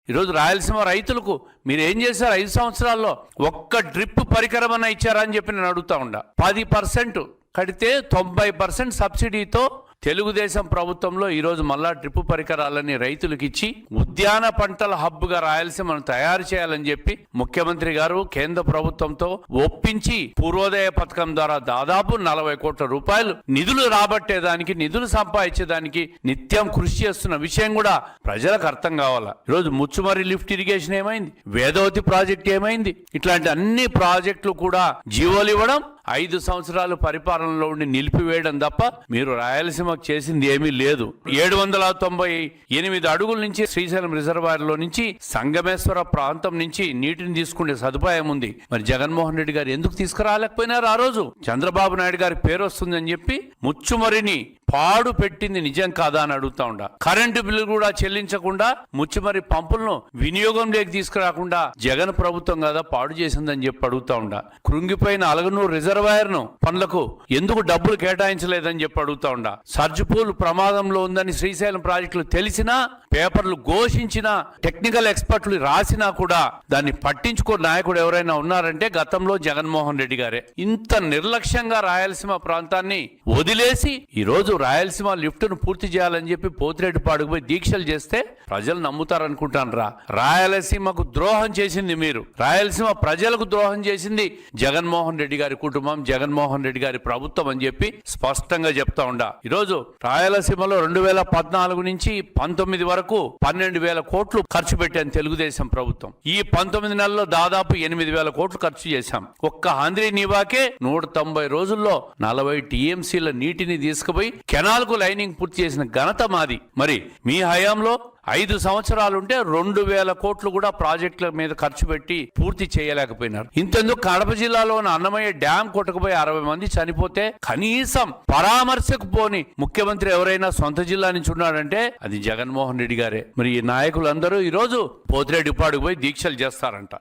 ఈరోజు రాయలసీమ రైతులకు మీరు ఏం చేశారు 5 సంవత్సరాల్లో? ఒక్క డ్రిప్ పరికరం అన్న ఇచ్చారా అని చెప్పి నేను అడుగుతా ఉండా. 10% కడితే 90% సబ్సిడీతో తెలుగుదేశం ప్రభుత్వంలో ఈరోజు మళ్ళా డ్రిప్ పరికరాలని రైతులకు ఇచ్చి ఉద్యాన పంటల హబ్గా రాయలసీమను తయారు చేయాలని చెప్పి ముఖ్యమంత్రి గారు కేంద్ర ప్రభుత్వంతో ఒప్పించి పూర్వోదయ పథకం ద్వారా దాదాపు 40 కోట్ల రూపాయలు నిధులు రాబట్టేదానికి, నిధులు సంపాదించేదానికి నిత్యం కృషి చేస్తున్న విషయం కూడా ప్రజలకు అర్థం కావాలా. ఈరోజు ముచ్చుమర్రి లిఫ్ట్ ఇరిగేషన్ ఏమైంది? వేదవతి ప్రాజెక్ట్ ఏమైంది? ఇట్లాంటి అన్ని ప్రాజెక్టులు కూడా జీవోలు ఇవ్వడం, 5 సంవత్సరాలు పరిపాలనలో ఉండి నిలిపివేయడం తప్ప మీరు రాయలసీమకు చేసింది ఏమీ లేదు. 798 అడుగుల నుంచి శ్రీశైలం రిజర్వాయర్ లో నుంచి సంగమేశ్వర ప్రాంతం నుంచి నీటిని తీసుకునే సదుపాయం ఉంది. మరి జగన్మోహన్ రెడ్డి గారు ఎందుకు తీసుకురాలేకపోయినారు? ఆ రోజు చంద్రబాబు నాయుడు గారి పేరు వస్తుందని చెప్పి ముచ్చుమరిని పాడు పెట్టింది నిజం కాదా అని అడుగుతా ఉండా. కరెంటు బిల్లు కూడా చెల్లించకుండా ముచ్చుమరి పంపులను వినియోగంలోకి తీసుకురాకుండా జగన్ ప్రభుత్వం కదా పాడు చేసిందని చెప్పి అడుగుతా ఉండా. కృంగిపోయిన అలగనూరు రిజర్వాయర్ ను పనులకు ఎందుకు డబ్బులు కేటాయించలేదని చెప్పి అడుగుతా ఉండా. సర్జిపూల్ ప్రమాదంలో ఉందని శ్రీశైలం ప్రాజెక్టులు తెలిసినా, పేపర్లు ఘోషించినా, టెక్నికల్ ఎక్స్పర్ట్లు రాసినా కూడా దాన్ని పట్టించుకో నాయకుడు ఎవరైనా ఉన్నారంటే గతంలో జగన్మోహన్ రెడ్డి గారే. ఇంత నిర్లక్ష్యంగా రాయలసీమ ప్రాంతాన్ని వదిలేసి ఈరోజు రాయలసీమ లిఫ్ట్ ను పూర్తి చేయాలని చెప్పి పోతిరెడ్డిపాడుకు పోయి దీక్షలు చేస్తే ప్రజలు నమ్ముతారనుకుంటాను రా. రాయలసీమకు ద్రోహం చేసింది మీరు, రాయలసీమ ప్రజలకు ద్రోహం చేసింది జగన్మోహన్ రెడ్డి గారి కుటుంబం, జగన్మోహన్ రెడ్డి గారి ప్రభుత్వం అని చెప్పి స్పష్టంగా చెప్తా ఉండా. ఈరోజు రాయలసీమలో 2014 నుంచి 19 వరకు 12,000 కోట్లు ఖర్చు పెట్టాను తెలుగుదేశం ప్రభుత్వం. ఈ 19 నెలల్లో దాదాపు 8,000 కోట్లు ఖర్చు చేశాం. ఒక్క ఆంధ్రీ నీవాకే 190 రోజుల్లో 40 టీఎంసీల నీటిని తీసుకుపోయి కెనాల్ కు లైనింగ్ పూర్తి చేసిన ఘనత మాది. మరి మీ హయాంలో 5 సంవత్సరాలుంటే 2,000 కోట్లు కూడా ప్రాజెక్టుల మీద ఖర్చు పెట్టి పూర్తి చేయలేకపోయినారు. ఇంతెందుకు కడప జిల్లాలో ఉన్న అన్నమయ్య డ్యామ్ కొట్టుకుపోయి 60 మంది చనిపోతే కనీసం పరామర్శకు పోని ముఖ్యమంత్రి ఎవరైనా సొంత జిల్లా నుంచి ఉన్నాడంటే అది జగన్మోహన్ రెడ్డి గారే. మరి ఈ నాయకులందరూ ఈరోజు పోతిరెడ్డిపాడుకు పోయి దీక్షలు చేస్తారంట.